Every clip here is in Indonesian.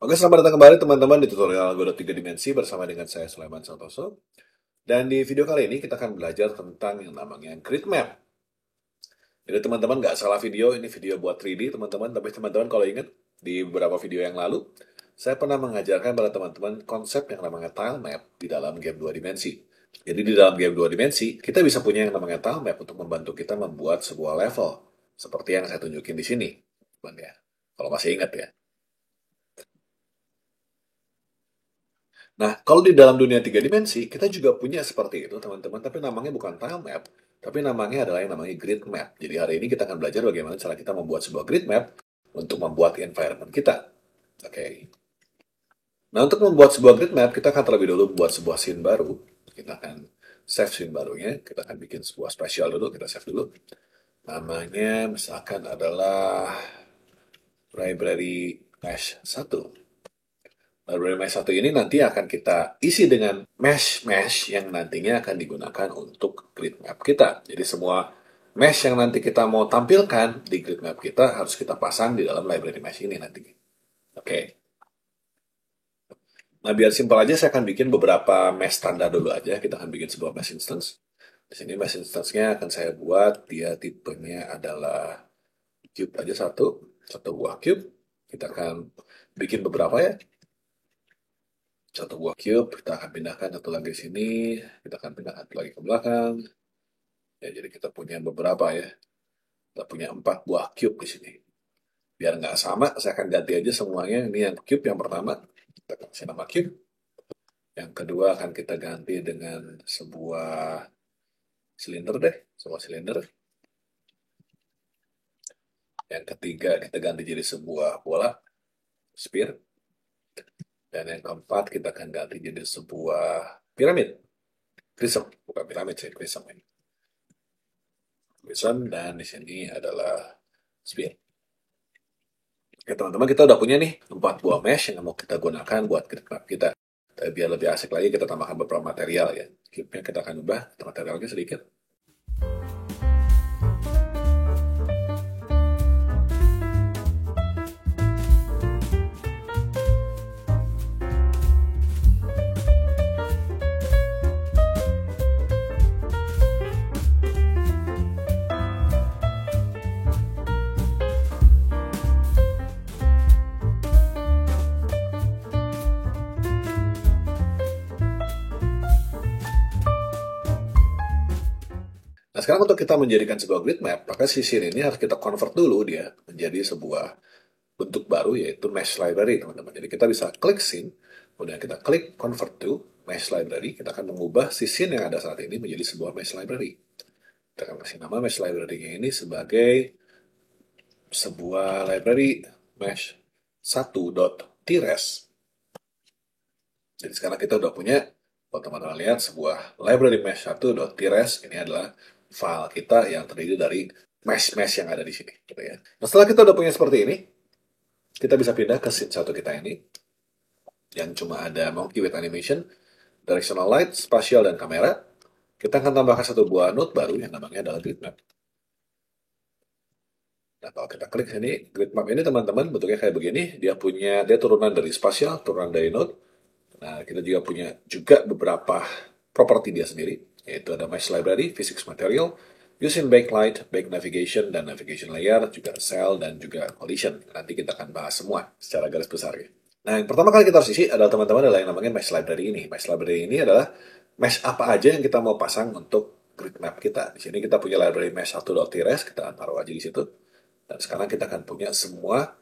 Oke, selamat datang kembali teman-teman di tutorial Godot 3 Dimensi bersama dengan saya Sulaiman Santoso. Dan di video kali ini kita akan belajar tentang yang namanya grid map. Jadi teman-teman nggak salah video, ini video buat 3D teman-teman. Tapi teman-teman kalau ingat di beberapa video yang lalu, saya pernah mengajarkan pada teman-teman konsep yang namanya tile map di dalam game 2 dimensi. Jadi di dalam game 2 dimensi, kita bisa punya yang namanya tile map untuk membantu kita membuat sebuah level. Seperti yang saya tunjukin di sini. Teman ya. Kalau masih ingat ya. Nah, kalau di dalam dunia 3 dimensi, kita juga punya seperti itu, teman-teman. Tapi namanya bukan tile map, tapi namanya adalah yang namanya grid map. Jadi hari ini kita akan belajar bagaimana cara kita membuat sebuah grid map untuk membuat environment kita. Oke. Nah, untuk membuat sebuah grid map, kita akan terlebih dulu buat sebuah scene baru. Kita akan save scene barunya. Kita akan bikin sebuah spesial dulu. Kita save dulu. Namanya misalkan adalah library mesh 1. Library mesh 1 ini nanti akan kita isi dengan mesh-mesh yang nantinya akan digunakan untuk grid map kita. Jadi semua mesh yang nanti kita mau tampilkan di grid map kita harus kita pasang di dalam library mesh ini nanti. Oke. Nah, biar simpel aja saya akan bikin beberapa mesh standar dulu aja. Kita akan bikin sebuah mesh instance. Di sini mesh instance-nya akan saya buat, dia tipenya adalah cube aja satu buah cube. Kita akan bikin beberapa ya. Satu buah cube, kita akan pindahkan satu lagi ke sini, kita akan pindahkan satu lagi ke belakang. Ya, jadi kita punya beberapa ya. Kita punya 4 buah cube di sini. Biar nggak sama, saya akan ganti aja semuanya. Ini yang cube yang pertama, kita kasih nama cube. Yang kedua akan kita ganti dengan sebuah silinder deh, sebuah silinder. Yang ketiga kita ganti jadi sebuah bola, sphere. Dan yang keempat kita akan ganti jadi sebuah piramid, prism, bukan piramid sih, prism ini. Prism dan di sini adalah sphere. Oke teman-teman, kita udah punya nih 4 buah mesh yang mau kita gunakan buat grid map kita. Tapi biar lebih asik lagi, kita tambahkan beberapa material ya. Cube-nya kita akan ubah materialnya sedikit. Nah, sekarang untuk kita menjadikan sebuah grid map, maka sisi ini harus kita convert dulu dia menjadi sebuah bentuk baru, yaitu mesh library, teman-teman. Jadi kita bisa klik scene, kemudian kita klik convert to mesh library, kita akan mengubah si scene yang ada saat ini menjadi sebuah mesh library. Kita akan kasih nama mesh library-nya ini sebagai sebuah library mesh 1.tres. Jadi sekarang kita udah punya, kalau teman-teman lihat, sebuah library mesh 1.tres. Ini adalah file kita yang terdiri dari mesh-mesh yang ada di sini. Gitu ya. Nah, setelah kita udah punya seperti ini, kita bisa pindah ke scene 1 kita ini, yang cuma ada monkey with animation, directional light, spatial, dan kamera. Kita akan tambahkan satu buah node baru yang namanya adalah grid map. Nah, kalau kita klik sini, grid map ini teman-teman bentuknya kayak begini. Dia turunan dari spatial, turunan dari node. Nah, kita juga punya beberapa properti dia sendiri, yaitu ada mesh library, physics material, using backlight, back navigation, dan navigation layer, juga cell, dan juga collision. Nanti kita akan bahas semua secara garis besar ya. Nah, yang pertama kali kita harus isi adalah teman-teman adalah yang namanya mesh library ini. Mesh library ini adalah mesh apa aja yang kita mau pasang untuk grid map kita. Di sini kita punya library mesh 1.tres, kita taruh aja di situ. Dan sekarang kita akan punya semua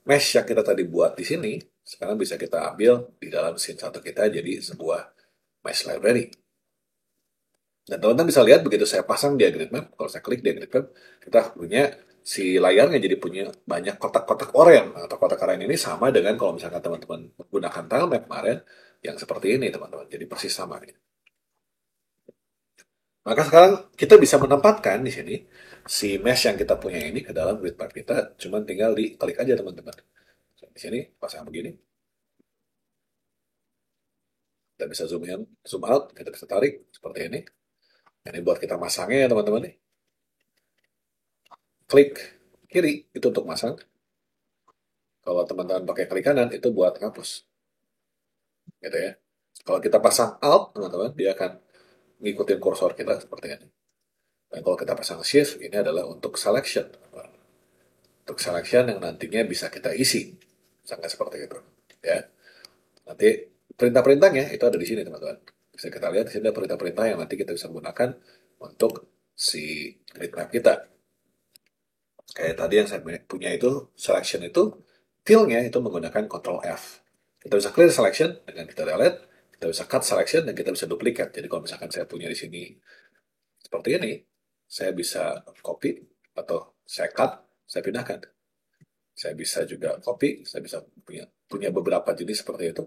mesh yang kita tadi buat di sini, sekarang bisa kita ambil di dalam scene 1 kita jadi sebuah mesh library. Dan teman-teman bisa lihat begitu saya pasang dia grid map, kalau saya klik dia grid map, kita punya si layarnya jadi punya banyak kotak-kotak oranye. Nah, kotak-kotak oranye ini sama dengan kalau misalkan teman-teman menggunakan tile map kemarin, yang seperti ini teman-teman, jadi persis sama nih. Maka sekarang kita bisa menempatkan di sini si mesh yang kita punya ini ke dalam grid map kita, cuman tinggal diklik aja teman-teman. Di sini pasang begini, kita bisa zoom in, zoom out, kita bisa tarik seperti ini. Ini buat kita masangnya ya teman-teman nih. Klik kiri itu untuk masang. Kalau teman-teman pakai klik kanan, itu buat hapus. Gitu ya. Kalau kita pasang Alt, teman-teman, dia akan ngikutin kursor kita seperti ini. Dan kalau kita pasang Shift, ini adalah untuk selection. Untuk selection yang nantinya bisa kita isi. Misalkan seperti itu. Ya. Nanti perintah-perintahnya itu ada di sini, teman-teman. Bisa kita lihat di sini ada perintah-perintah yang nanti kita bisa gunakan untuk si grid map kita. Kayak tadi yang saya punya itu, selection itu, fill-nya itu menggunakan Ctrl F. Kita bisa clear selection dengan kita delete, kita bisa cut selection, dan kita bisa duplicate. Jadi kalau misalkan saya punya di sini seperti ini, saya bisa copy, atau saya cut, saya pindahkan. Saya bisa juga copy, saya bisa punya beberapa jenis seperti itu.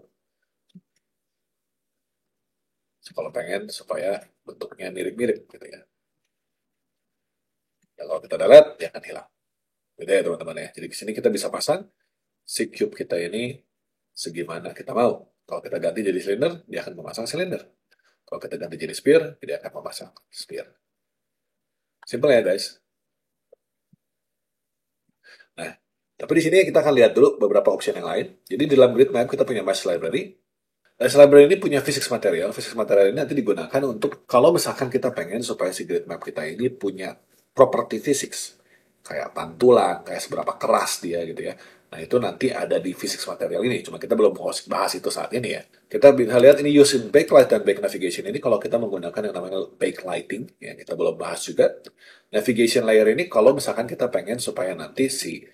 Kalau pengen supaya bentuknya mirip-mirip gitu ya. Dan kalau kita delete, dia akan hilang. Beda ya teman-teman ya. Jadi di sini kita bisa pasang si cube kita ini segimana kita mau. Kalau kita ganti jadi silinder, dia akan memasang silinder. Kalau kita ganti jadi sphere, dia akan memasang sphere. Simple ya guys. Nah, tapi di sini kita akan lihat dulu beberapa opsi yang lain. Jadi di dalam grid map kita punya mesh library. Mesh library ini punya physics material. Physics material ini nanti digunakan untuk kalau misalkan kita pengen supaya si grid map kita ini punya property physics. Kayak pantulan, kayak seberapa keras dia gitu ya. Nah itu nanti ada di physics material ini. Cuma kita belum mau bahas itu saat ini ya. Kita bisa lihat ini using backlight dan back navigation ini kalau kita menggunakan yang namanya backlighting. Ya kita belum bahas juga. Navigation layer ini kalau misalkan kita pengen supaya nanti si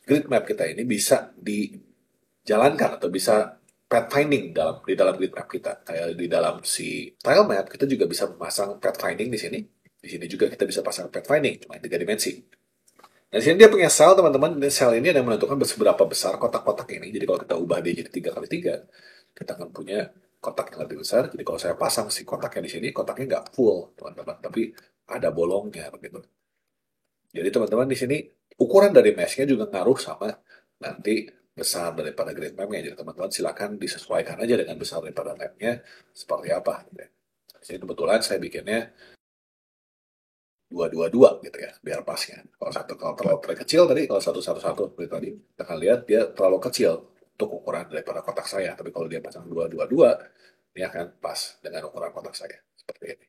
grid map kita ini bisa dijalankan atau bisa pathfinding di dalam grid map kita. Kayak di dalam si tile map kita juga bisa memasang pathfinding di sini. Di sini juga kita bisa pasang pathfinding cuma 3 dimensi. Nah, di sini dia punya sel teman-teman. Dan sel ini ada yang menentukan seberapa besar kotak-kotak ini. Jadi kalau kita ubah dia jadi 3x3, kita akan punya kotak yang lebih besar. Jadi kalau saya pasang si kotaknya di sini, kotaknya nggak full teman-teman, tapi ada bolongnya begitu. Jadi teman-teman di sini ukuran dari mesh-nya juga ngaruh sama nanti besar daripada grid map-nya. Jadi teman-teman silakan disesuaikan aja dengan besar daripada map-nya seperti apa. Gitu ya. Di sini kebetulan saya bikinnya 2-2-2 gitu ya, biar pasnya. Kalau terlalu kecil tadi, kalau 1-1-1 seperti tadi, kita akan lihat dia terlalu kecil untuk ukuran daripada kotak saya. Tapi kalau dia pasang 2-2-2, dia akan pas dengan ukuran kotak saya. Seperti ini.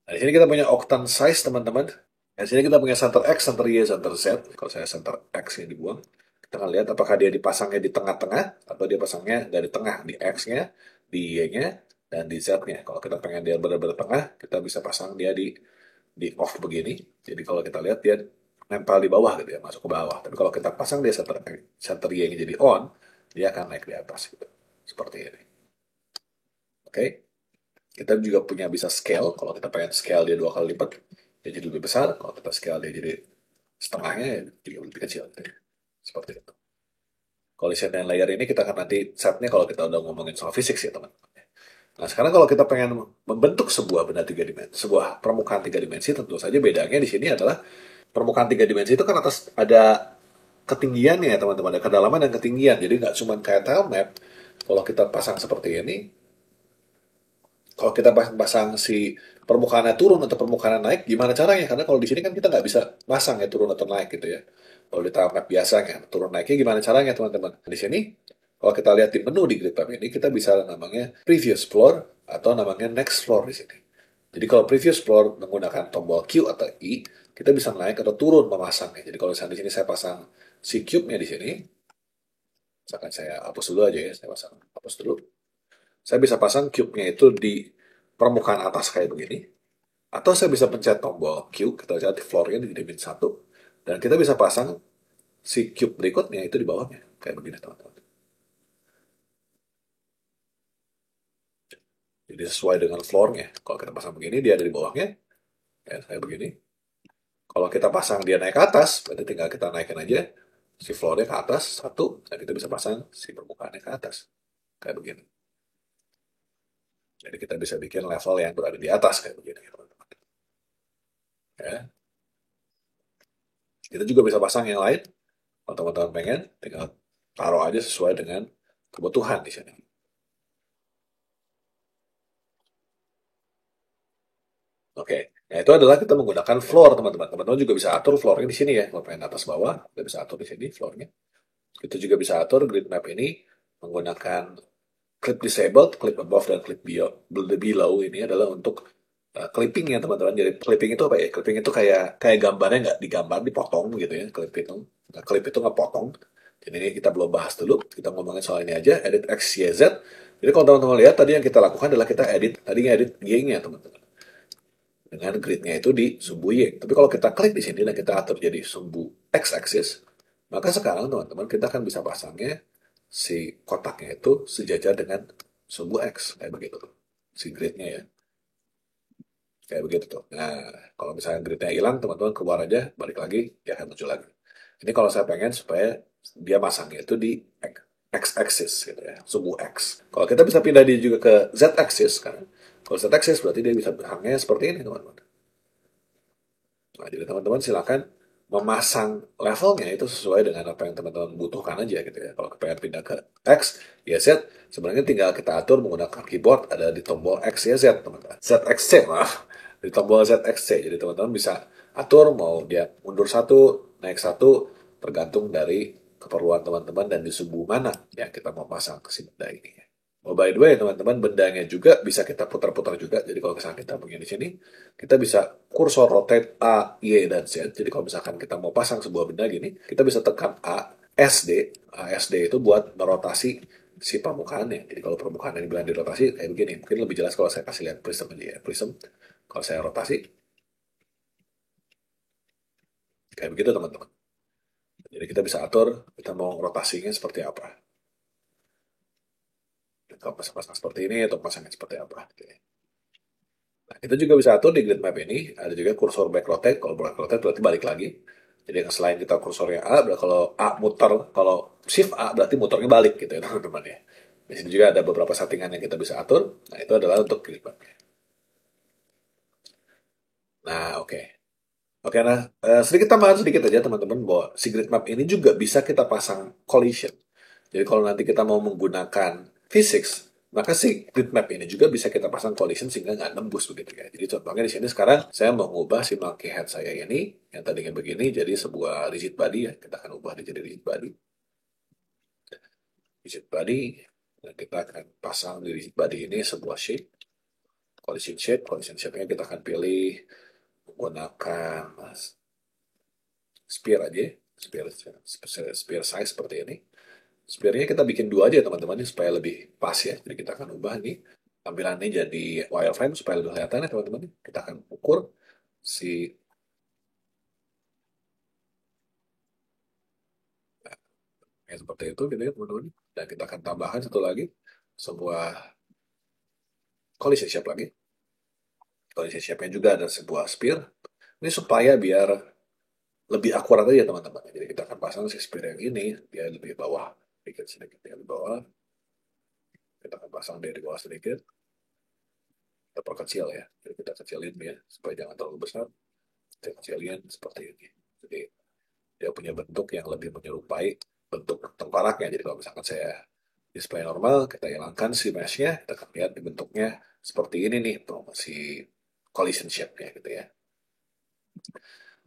Nah, di sini kita punya octant size, teman-teman. Di sini kita punya center X, center Y, center Z. Kalau saya center X yang dibuang, kita akan lihat apakah dia dipasangnya di tengah-tengah, atau dia pasangnya dari tengah, di X-nya, di Y-nya, dan di Z-nya. Kalau kita pengen dia benar-benar tengah, kita bisa pasang dia di off begini. Jadi kalau kita lihat dia nempel di bawah gitu ya, masuk ke bawah. Tapi kalau kita pasang dia center Y-nya jadi on, dia akan naik di atas gitu. Seperti ini. Oke. Kita juga punya bisa scale. Kalau kita pengen scale dia 2 kali lipat, dia jadi lebih besar. Kalau kita scale dia jadi setengahnya, ya jadi lebih kecil. Gitu. Seperti itu. Collision dan layer ini kita akan nanti setnya kalau kita udah ngomongin soal fisik ya teman-teman. Nah sekarang kalau kita pengen membentuk sebuah benda 3 dimensi, sebuah permukaan 3 dimensi, tentu saja bedanya di sini adalah permukaan 3 dimensi itu kan atas ada ketinggiannya ya teman-teman, ada kedalaman dan ketinggian. Jadi nggak cuma kayak tile map. Kalau kita pasang seperti ini, kalau kita pasang si permukaannya turun atau permukaannya naik, gimana caranya? Karena kalau di sini kan kita nggak bisa pasang ya turun atau naik gitu ya. Kalau di tab map biasanya turun naiknya gimana caranya teman-teman? Di sini kalau kita lihat di menu di grid map ini kita bisa namanya previous floor atau namanya next floor di sini. Jadi kalau previous floor menggunakan tombol Q atau I, kita bisa naik atau turun memasangnya. Jadi kalau misalnya di sini saya pasang si cube-nya di sini, misalkan saya hapus dulu aja ya, saya pasang hapus dulu. Saya bisa pasang cube-nya itu di permukaan atas kayak begini. Atau saya bisa pencet tombol Q, kita lihat di floor-nya di dimensi 1. Dan kita bisa pasang si cube berikutnya itu di bawahnya. Kayak begini teman-teman. Jadi sesuai dengan floor-nya. Kalau kita pasang begini, dia ada di bawahnya. Ya, kayak begini. Kalau kita pasang dia naik ke atas, berarti tinggal kita naikin aja si floor-nya ke atas, satu. Dan kita bisa pasang si permukaannya ke atas. Kayak begini. Jadi kita bisa bikin level yang berada di atas kayak begini. Teman-teman. Ya. Kita juga bisa pasang yang lain. Kalau teman-teman pengen, tinggal taruh aja sesuai dengan kebutuhan di sini. Oke, Nah, itu adalah kita menggunakan floor, teman-teman. Teman-teman juga bisa atur floornya di sini ya. Kalau pengen atas bawah, kita bisa atur di sini floornya. Itu juga bisa atur grid map ini menggunakan clip disabled, clip above, dan clip below ini adalah untuk clipping ya teman-teman. Jadi clipping itu apa ya? Clipping itu kayak kayak gambarnya nggak digambar, dipotong gitu ya. Clip itu, nah, clip itu nggak potong. Jadi ini kita belum bahas dulu. Kita ngomongin soal ini aja. Edit X, Y, Z. Jadi kalau teman-teman lihat tadi yang kita lakukan adalah kita edit, tadi edit Y-nya teman-teman. Dengan gridnya itu di sumbu Y. Tapi kalau kita klik di sini dan kita atur jadi sumbu X-axis, maka sekarang teman-teman kita akan bisa pasangnya si kotaknya itu sejajar dengan sumbu X. Kayak begitu tuh. Si gridnya ya. Kayak begitu tuh. Nah, kalau misalnya gridnya hilang, teman-teman keluar aja, balik lagi, dia akan muncul lagi. Ini kalau saya pengen supaya dia masangnya itu di X-axis gitu ya, sumbu X. Kalau kita bisa pindah dia juga ke Z-axis kan. Kalau Z-axis berarti dia bisa berhangnya seperti ini teman-teman. Nah, jadi teman-teman silakan memasang levelnya itu sesuai dengan apa yang teman-teman butuhkan aja gitu ya. Kalau pengen pindah ke X, Y, Z, sebenarnya tinggal kita atur menggunakan keyboard ada di tombol X, Y, Z, teman-teman. ZXC, maaf. Di tombol ZXC. Jadi teman-teman bisa atur mau dia mundur satu, naik satu, tergantung dari keperluan teman-teman dan di sumbu mana yang kita mau pasang ke si benda ini. Oh, by the way, teman-teman, bendanya juga bisa kita putar-putar juga. Jadi kalau misalkan kita punya di sini, kita bisa kursor rotate A, Y, dan Z. Jadi kalau misalkan kita mau pasang sebuah benda gini, kita bisa tekan A, SD. A, SD itu buat merotasi si permukaannya. Jadi kalau permukaan yang bilang dirotasi kayak begini. Mungkin lebih jelas kalau saya kasih lihat prism aja ya. Prism, kalau saya rotasi, kayak begitu teman-teman. Jadi kita bisa atur, kita mau rotasinya seperti apa. Kalau pasang seperti ini, atau pasangnya seperti apa. Oke. Nah, kita juga bisa atur di grid map ini, ada juga kursor back rotate. Kalau back rotate berarti balik lagi. Jadi selain kita kursornya A, berarti kalau A muter, kalau shift A berarti muternya balik gitu ya teman-teman ya. Di sini juga ada beberapa settingan yang kita bisa atur. Nah, itu adalah untuk grid map. Nah, oke. Oke, nah sedikit tambahan sedikit aja teman-teman bahwa si grid map ini juga bisa kita pasang collision. Jadi kalau nanti kita mau menggunakan physics, maka si grid map ini juga bisa kita pasang collision sehingga nggak nembus begitu ya. Jadi contohnya di sini sekarang saya mau mengubah si monkey head saya ini yang tadinya begini jadi sebuah rigid body ya. Kita akan ubah dia jadi rigid body. Rigid body dan kita akan pasang di rigid body ini sebuah shape. Collision shape. Collision shape-nya kita akan pilih menggunakan sphere aja. Sphere size seperti ini. Sebenarnya kita bikin dua aja teman-teman supaya lebih pas ya. Jadi kita akan ubah nih tampilannya jadi wireframe supaya lebih kelihatan ya teman-teman. Kita akan ukur si ya, seperti itu gitu ya teman-teman. Dan kita akan tambahkan satu lagi sebuah collision shape lagi. Collision shape-nya juga ada sebuah sphere. Ini supaya biar lebih akurat aja teman-teman. Jadi kita akan pasang si sphere yang ini dia lebih bawah sedikit ya di bawah. Kita akan pasang dia di bawah sedikit. Kita perkecil ya. Jadi kita kecilin ya supaya jangan terlalu besar. Kita kecilin seperti ini. Jadi dia punya bentuk yang lebih menyerupai bentuk tengkoraknya. Jadi kalau misalkan saya display normal, kita hilangkan si mesh-nya, kita akan lihat di bentuknya seperti ini nih, tuh, si collision shape-nya gitu ya.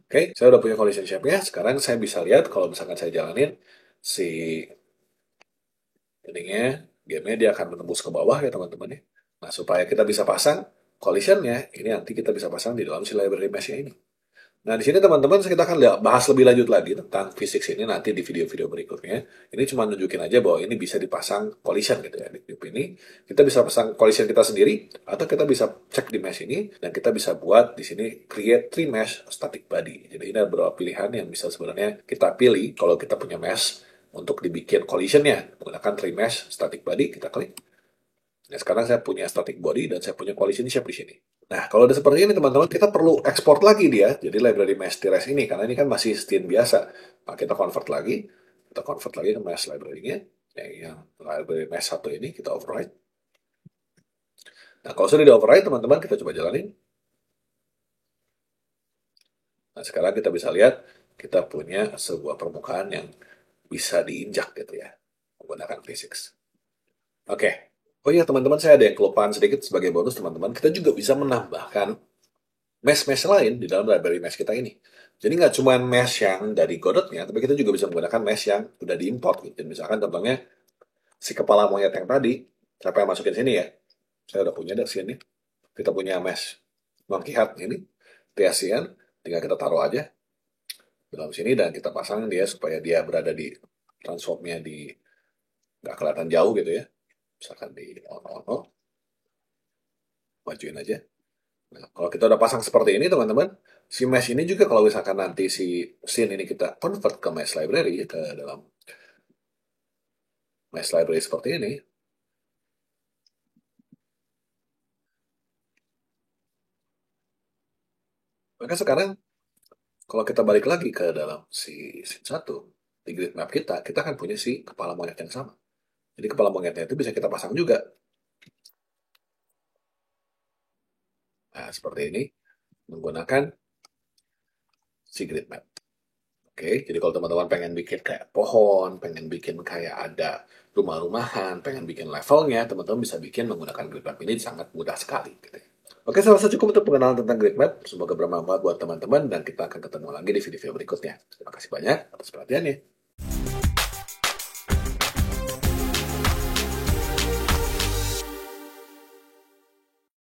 Oke, saya udah punya collision shape-nya. Sekarang saya bisa lihat kalau misalkan saya jalanin si ininya, game-nya dia akan menembus ke bawah ya teman-teman ya. Nah, supaya kita bisa pasang collision-nya, ini nanti kita bisa pasang di dalam si library mesh-nya ini. Nah, di sini teman-teman kita akan bahas lebih lanjut lagi tentang fisik ini nanti di video-video berikutnya. Ini cuma nunjukin aja bahwa ini bisa dipasang collision gitu ya. Di clip ini kita bisa pasang collision kita sendiri atau kita bisa cek di mesh ini dan kita bisa buat di sini create three mesh static body. Jadi ini ada beberapa pilihan yang bisa sebenarnya kita pilih kalau kita punya mesh untuk dibikin collisionnya menggunakan three mesh static body, kita klik. Nah, sekarang saya punya static body dan saya punya collision shape di sini. Nah, kalau udah seperti ini teman-teman, kita perlu ekspor lagi dia. Jadi library mesh TRS ini, karena ini kan masih scene biasa. Nah, kita convert lagi ke mesh library-nya. Yang library mesh satu ini, kita override. Nah, kalau sudah di override, teman-teman, kita coba jalanin. Nah, sekarang kita bisa lihat, kita punya sebuah permukaan yang bisa diinjak gitu ya, menggunakan physics. Oke. Oh iya, teman-teman, saya ada yang kelupaan sedikit sebagai bonus, teman-teman. Kita juga bisa menambahkan mesh-mesh lain di dalam library mesh kita ini. Jadi nggak cuma mesh yang dari Godot-nya, tapi kita juga bisa menggunakan mesh yang udah diimport gitu. Misalkan contohnya si kepala monyet yang tadi, siapa yang masukin sini ya? Saya udah punya dari sini. Kita punya mesh monkey head ini, Tiasian, tinggal kita taruh aja dalam sini dan kita pasang dia supaya dia berada di transformnya di nggak kelihatan jauh gitu ya. Misalkan di on, majuin aja. Nah, kalau kita udah pasang seperti ini teman-teman, si mesh ini juga kalau misalkan nanti si scene ini kita convert ke mesh library, ke dalam mesh library seperti ini, maka sekarang kalau kita balik lagi ke dalam si scene 1, di grid map kita akan punya si kepala monyet yang sama. Jadi kepala monyetnya itu bisa kita pasang juga. Nah, seperti ini, menggunakan si grid map. Oke, jadi kalau teman-teman pengen bikin kayak pohon, pengen bikin kayak ada rumah-rumahan, pengen bikin levelnya, teman-teman bisa bikin menggunakan grid map ini sangat mudah sekali. Gitu ya. Oke, saya rasa cukup untuk pengenalan tentang grid map. Semoga bermanfaat buat teman-teman dan kita akan ketemu lagi di video-video berikutnya. Terima kasih banyak atas perhatiannya.